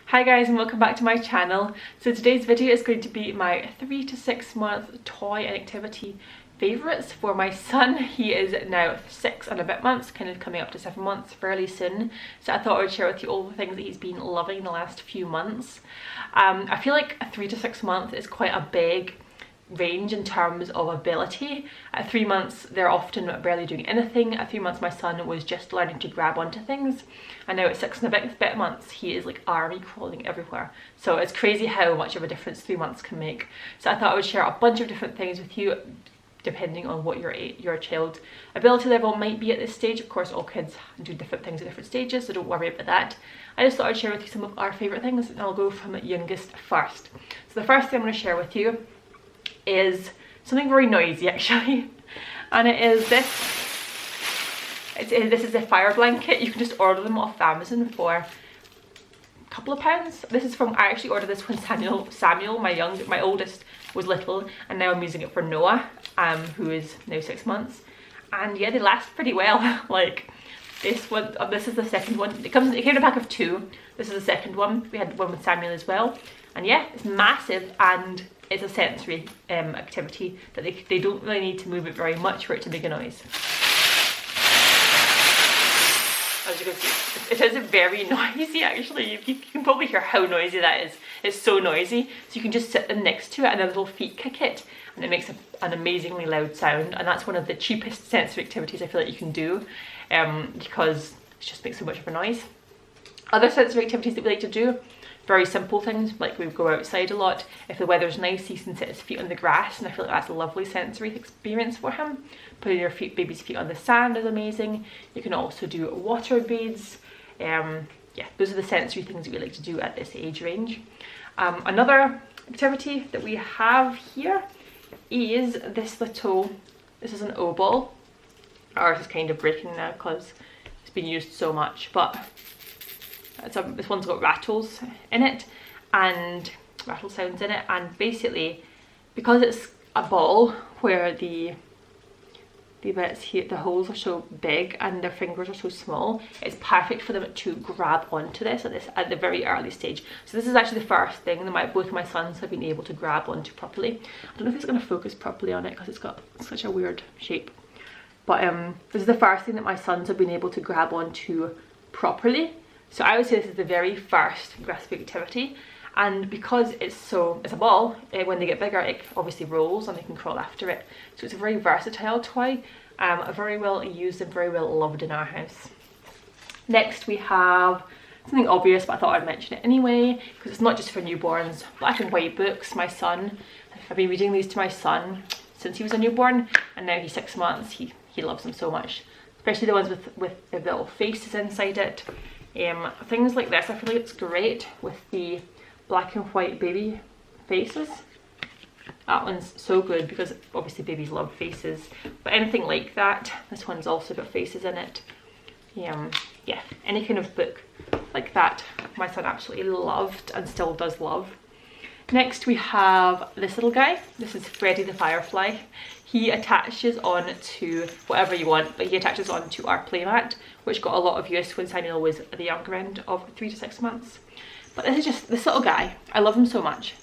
Hi guys, and welcome back to my channel. So today's video is going to be my 3 to 6 month toy and activity favourites for my son. He is now 6 and a bit months, kind of coming up to 7 months fairly soon. So I thought I would share with you all the things that he's been loving in the last few months. I feel like a 3 to 6 month is quite a big range in terms of ability. At 3 months they're often barely doing anything. At 3 months my son was just learning to grab onto things, and now at 6 and a bit months he is like army crawling everywhere. So it's crazy how much of a difference 3 months can make. So I thought I would share a bunch of different things with you depending on what your child's ability level might be at this stage. Of course all kids do different things at different stages, so don't worry about that. I just thought I'd share with you some of our favourite things, and I'll go from youngest first. So the first thing I'm going to share with you is something very noisy actually, and it is this. This is a fire blanket. You can just order them off Amazon for a couple of pounds. This is from, I actually ordered this when Samuel, my oldest, was little, and now I'm using it for Noah, who is now 6 months, and yeah, they last pretty well. Like this one, this is the second one. It came in a pack of 2. This is the second one. We had one with Samuel as well, and yeah, it's massive, and it's a sensory activity that they don't really need to move it very much for it to make a noise. As you can see, it is very noisy actually. You can probably hear how noisy that is. It's so noisy. So you can just sit them next to it and their little feet kick it, and it makes an amazingly loud sound. And that's one of the cheapest sensory activities I feel like you can do, because it just makes so much of a noise. Other sensory activities that we like to do, very simple things, like we go outside a lot. If the weather's nice, he can sit his feet on the grass, and I feel like that's a lovely sensory experience for him. Putting your baby's feet on the sand is amazing. You can also do water bathes. Yeah, those are the sensory things that we like to do at this age range. Another activity that we have here is this is an Oball. Ours is kind of breaking now because it's been used so much, but this one's got rattles in it, and rattle sounds in it, and basically because it's a ball where the bits here, the holes are so big and their fingers are so small, it's perfect for them to grab onto this at the very early stage. So this is actually the first thing that both my sons have been able to grab onto properly. I don't know if it's going to focus properly on it because it's got such a weird shape, but this is the first thing that my sons have been able to grab onto properly. So I would say this is the very first grasping activity, and because it's a ball, when they get bigger it obviously rolls and they can crawl after it. So it's a very versatile toy, very well used and very well loved in our house. Next we have something obvious, but I thought I'd mention it anyway because it's not just for newborns. Black and white books. My son, I've been reading these to my son since he was a newborn, and now he's 6 months. He loves them so much, especially the ones with the little faces inside it. Things like this, I feel like it's great with the black and white baby faces. That one's so good because obviously babies love faces, but anything like that. This one's also got faces in it. Yeah, any kind of book like that my son absolutely loved and still does love. Next we have this little guy. This is Freddy the Firefly. He attaches on to whatever you want, but he attaches on to our playmat, which got a lot of use when Samuel was at the younger end of 3 to 6 months. But this is just this little guy. I love him so much.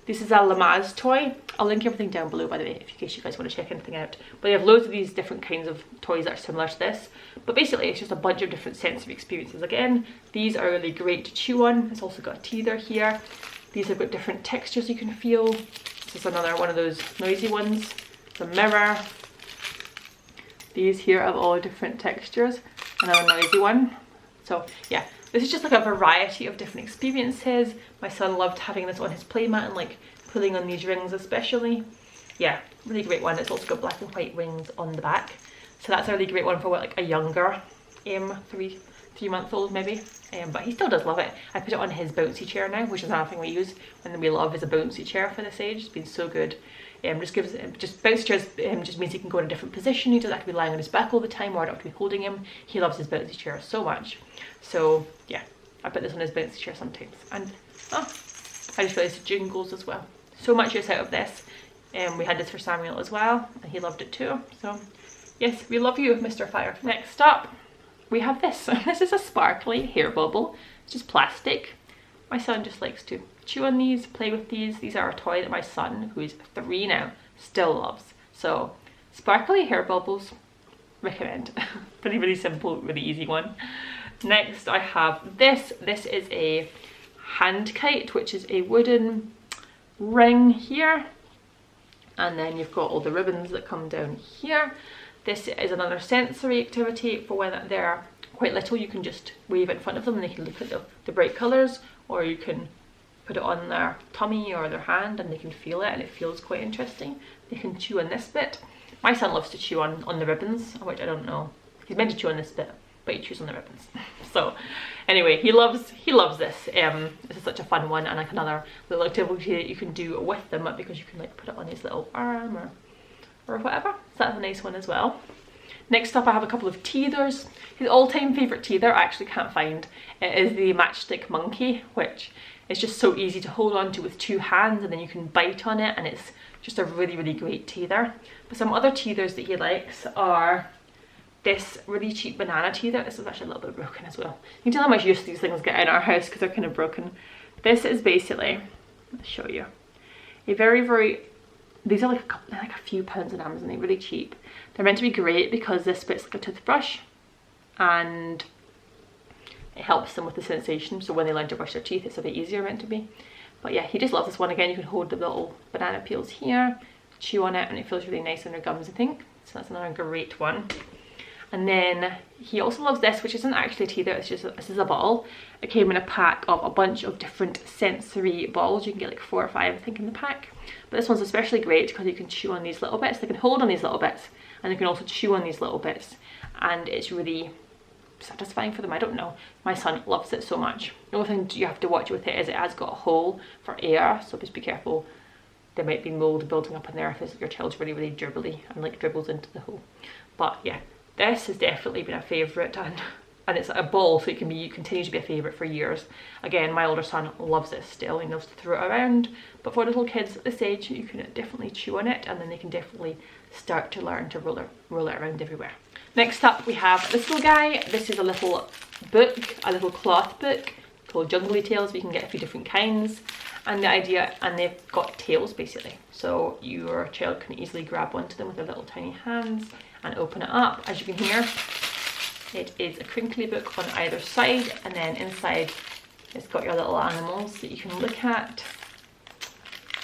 This is a Lamaze toy. I'll link everything down below, by the way, in case you guys want to check anything out. But they have loads of these different kinds of toys that are similar to this. But basically it's just a bunch of different sensory experiences. Again, these are really great to chew on. It's also got a teether here. These have got different textures you can feel. This is another one of those noisy ones. It's a mirror. These here have all different textures. Another noisy one. So yeah, this is just like a variety of different experiences. My son loved having this on his playmat and like pulling on these rings especially. Yeah, really great one. It's also got black and white rings on the back. So that's a really great one for like a younger 3-month-old maybe. But he still does love it. I put it on his bouncy chair now, which is another thing we use and we love, is a bouncy chair for this age. It's been so good. Bouncy chairs just means he can go in a different position. He doesn't have to be lying on his back all the time, or I don't have to be holding him. He loves his bouncy chair so much. So yeah, I put this on his bouncy chair sometimes. And I just realised jingles as well. So much use out of this. We had this for Samuel as well, and he loved it too. So yes, we love you, Mr. Fire. Next up, we have this. This is a sparkly hair bubble. It's just plastic. My son just likes to chew on these, play with these. These are a toy that my son, who is 3 now, still loves. So sparkly hair bubbles, recommend. Pretty, really simple, really easy one. Next I have this. This is a hand kite, which is a wooden ring here. And then you've got all the ribbons that come down here. This is another sensory activity for when they're quite little. You can just wave in front of them and they can look at the bright colours, or you can put it on their tummy or their hand and they can feel it, and it feels quite interesting. They can chew on this bit. My son loves to chew on the ribbons, which I don't know. He's meant to chew on this bit, but he chews on the ribbons. So anyway, he loves this. This is such a fun one, and like another little activity that you can do with them, because you can like put it on his little arm or whatever. So that's a nice one as well. Next up I have a couple of teethers. His all-time favourite teether I actually can't find. It is the Matchstick Monkey, which is just so easy to hold on to with 2 hands, and then you can bite on it, and it's just a really, really great teether. But some other teethers that he likes are this really cheap banana teether. This is actually a little bit broken as well. You can tell how much use these things get in our house because they're kind of broken. This is basically, let's show you, a very, these are like a few pounds on Amazon. They're really cheap. They're meant to be great because this bit's like a toothbrush and it helps them with the sensation. So when they learn to brush their teeth, it's a bit easier meant to be. But yeah, he just loves this one. Again, you can hold the little banana peels here, chew on it, and it feels really nice on your gums, I think. So that's another great one. And then he also loves this, which isn't actually a teether, it's just, this is a ball. It came in a pack of a bunch of different sensory balls. You can get like 4 or 5, I think, in the pack. But this one's especially great because you can chew on these little bits. They can hold on these little bits, and they can also chew on these little bits. And it's really satisfying for them. I don't know. My son loves it so much. The only thing you have to watch with it is it has got a hole for air, so just be careful. There might be mold building up in there if your child's really, really dribbly and like dribbles into the hole. But yeah, this has definitely been a favourite, and it's a ball, so it can continue to be a favourite for years. Again, my older son loves it still. He loves to throw it around, but for little kids at this age, you can definitely chew on it, and then they can definitely start to learn to roll it around everywhere. Next up we have this little guy. This is a little book, a little cloth book called Jungly Tales. We can get a few different kinds, and the idea, and they've got tails basically, so your child can easily grab onto them with their little tiny hands and open it up. As you can hear, it is a crinkly book on either side, and then inside it's got your little animals that you can look at.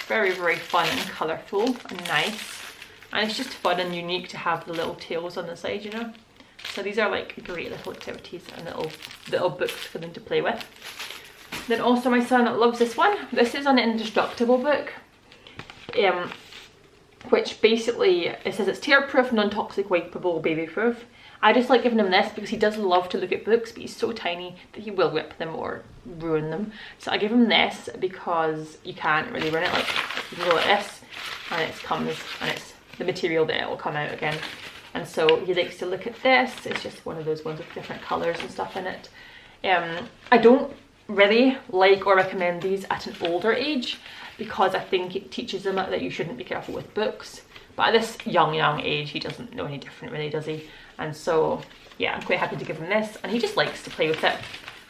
Very, very fun and colourful and nice, and it's just fun and unique to have the little tails on the side, you know. So these are like great little activities and little books for them to play with. Then also my son loves this one. This is an Indestructible book, which basically, it says it's tear-proof, non-toxic, wipeable, baby-proof. I just like giving him this because he does love to look at books, but he's so tiny that he will rip them or ruin them. So I give him this because you can't really ruin it. Like, you go like this, and it comes, and it's the material that it will come out again. And so he likes to look at this. It's just one of those ones with different colours and stuff in it. I don't really like or recommend these at an older age because I think it teaches them that you shouldn't be careful with books. But at this young age, he doesn't know any different really, does he? And so yeah, I'm quite happy to give him this, and he just likes to play with it,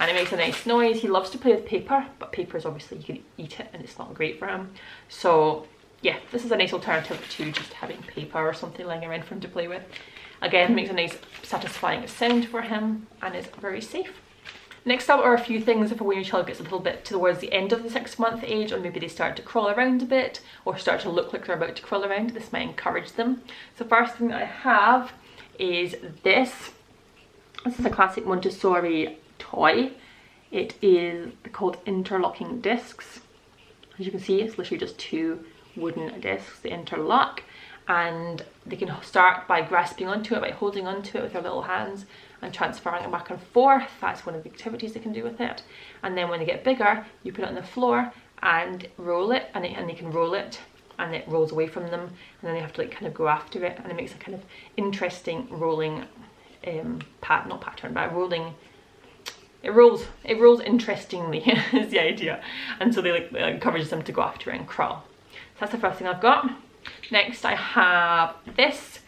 and it makes a nice noise. He loves to play with paper, but paper is obviously, you can eat it and it's not great for him. So yeah, this is a nice alternative to just having paper or something lying around for him to play with. Again, makes a nice satisfying sound for him and is very safe. Next up are a few things for when your child gets a little bit towards the end of the 6-month age, or maybe they start to crawl around a bit or start to look like they're about to crawl around. This might encourage them. So first thing that I have is this. This is a classic Montessori toy. It is called Interlocking Discs. As you can see, it's literally just 2 wooden discs. They interlock, and they can start by grasping onto it, by holding onto it with their little hands and transferring it back and forth. That's one of the activities they can do with it. And then when they get bigger, you put it on the floor and roll it, and they can roll it, and it rolls away from them, and then they have to like kind of go after it, and it makes a kind of interesting rolling not pattern, but rolling. It rolls interestingly is the idea, and so they like encourages them to go after it and crawl. So that's the first thing I've got. Next I have this.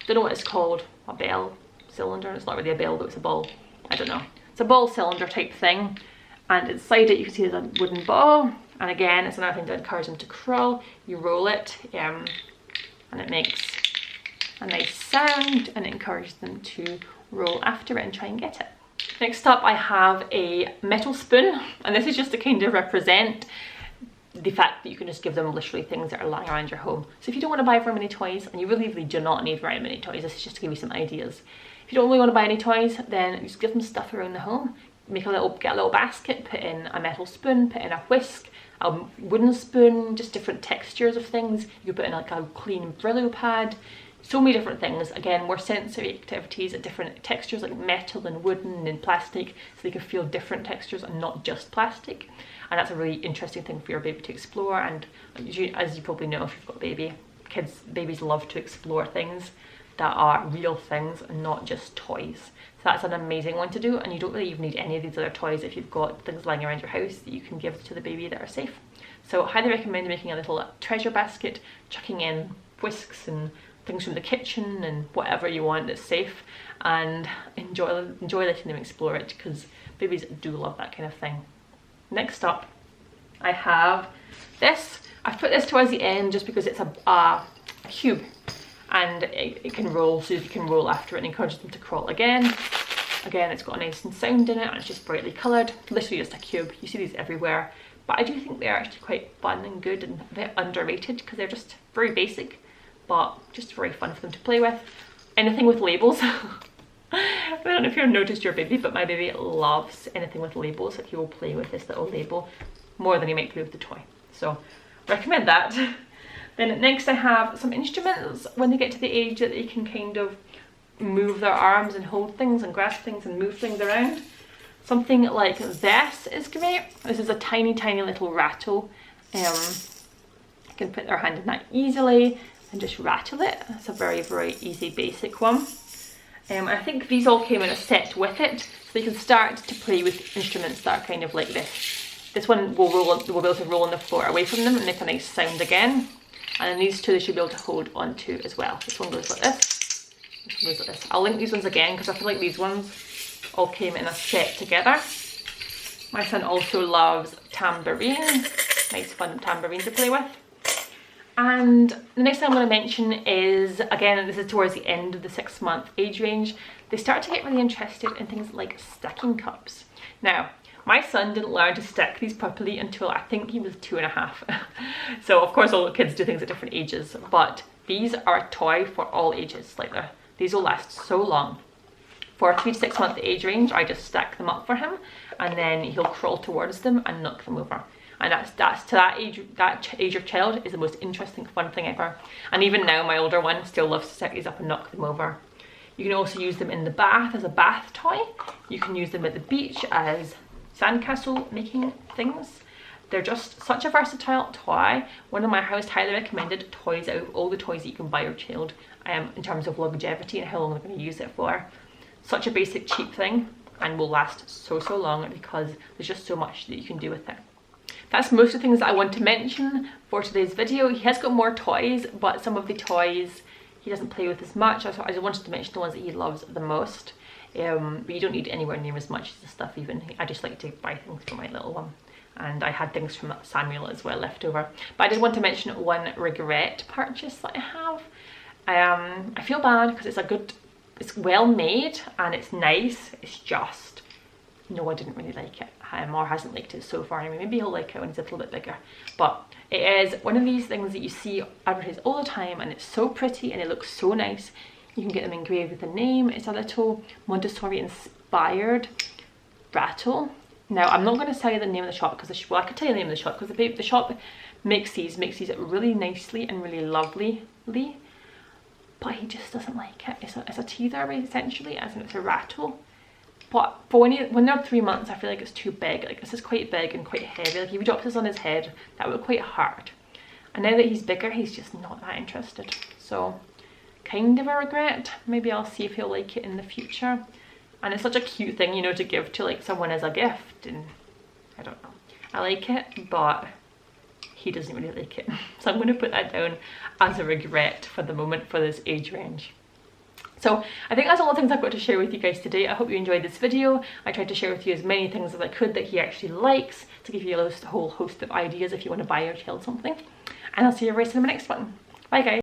Don't know what it's called. A bell cylinder. It's not really a bell though, it's a ball. I don't know. It's a ball cylinder type thing, and inside it you can see there's a wooden ball, and again it's another thing to encourage them to crawl. You roll it and it makes a nice sound and it encourages them to roll after it and try and get it. Next up I have a metal spoon, and this is just to kind of represent the fact that you can just give them literally things that are lying around your home. So if you don't want to buy very many toys, and you really do not need very many toys, this is just to give you some ideas. If you don't really want to buy any toys, then just give them stuff around the home. Get a little basket, put in a metal spoon, put in a whisk, a wooden spoon, just different textures of things. You could put in like a clean Brillo pad. So many different things. Again, more sensory activities at different textures like metal and wooden and plastic, so they can feel different textures and not just plastic. And that's a really interesting thing for your baby to explore. And as you probably know if you've got a baby, babies love to explore things that are real things and not just toys. So that's an amazing one to do, and you don't really even need any of these other toys if you've got things lying around your house that you can give to the baby that are safe. So I highly recommend making a little treasure basket, chucking in whisks and things from the kitchen and whatever you want that's safe, and enjoy letting them explore it, because babies do love that kind of thing. Next up I have this. I've put this towards the end just because it's a cube, and it can roll, so you can roll after it and encourage them to crawl again. Again, it's got a nice sound in it, and it's just brightly coloured, literally just a cube. You see these everywhere, but I do think they're actually quite fun and good and a bit underrated because they're just very basic, but just very fun for them to play with. Anything with labels. I don't know if you've noticed your baby, but my baby loves anything with labels. Like he will play with this little label more than he might play with the toy. So recommend that. Then next I have some instruments when they get to the age that they can kind of move their arms and hold things and grasp things and move things around. Something like this is great. This is a tiny little rattle. You can put their hand in that easily and just rattle it. It's a very easy basic one. I think these all came in a set with it, so you can start to play with instruments that are kind of like this. This one will be able to roll on the floor away from them and make a nice sound again. And then these two they should be able to hold onto as well. This one goes like this. This one goes like this. I'll link these ones again because I feel like these ones all came in a set together. My son also loves tambourine. Nice fun tambourine to play with. And the next thing I'm going to mention is, again, this is towards the end of the 6-month age range, they start to get really interested in things like stacking cups. Now, my son didn't learn to stack these properly until I think he was 2.5. So of course all the kids do things at different ages, but these are a toy for all ages. Like these will last so long. For 3 to 6 month age range, I just stack them up for him, and then he'll crawl towards them and knock them over. And that's to that age of child is the most interesting, fun thing ever. And even now, my older one still loves to set these up and knock them over. You can also use them in the bath as a bath toy. You can use them at the beach as sandcastle making things. They're just such a versatile toy. One of my most highly recommended toys out of all the toys that you can buy your child in terms of longevity and how long they're going to use it for. Such a basic, cheap thing, and will last so long because there's just so much that you can do with it. That's most of the things that I want to mention for today's video. He has got more toys, but some of the toys he doesn't play with as much. So I just wanted to mention the ones that he loves the most. But you don't need anywhere near as much as the stuff even. I just like to buy things for my little one. And I had things from Samuel as well left over. But I did want to mention one regret purchase that I have. I feel bad because it's well made and it's nice. It's just, no, I didn't really like it. Or hasn't liked it so far anyway. Maybe he'll like it when he's a little bit bigger. But it is one of these things that you see advertised all the time, and it's so pretty and it looks so nice. You can get them engraved with a name. It's a little Montessori inspired rattle. Now I'm not going to tell you the name of the shop because well, I could tell you the name of the shop because the shop makes these really nicely and really lovely. But he just doesn't like it. It's a teether essentially, as in it's a rattle. But for when they're 3 months, I feel like it's too big. Like this is quite big and quite heavy. Like if he drops this on his head, that would quite hurt. And now that he's bigger, he's just not that interested. So kind of a regret. Maybe I'll see if he'll like it in the future. And it's such a cute thing, you know, to give to like someone as a gift. And I don't know. I like it, but he doesn't really like it. So I'm going to put that down as a regret for the moment for this age range. So I think that's all the things I've got to share with you guys today. I hope you enjoyed this video. I tried to share with you as many things as I could that he actually likes, to give you a whole host of ideas if you want to buy your child something. And I'll see you very soon in the next one. Bye guys.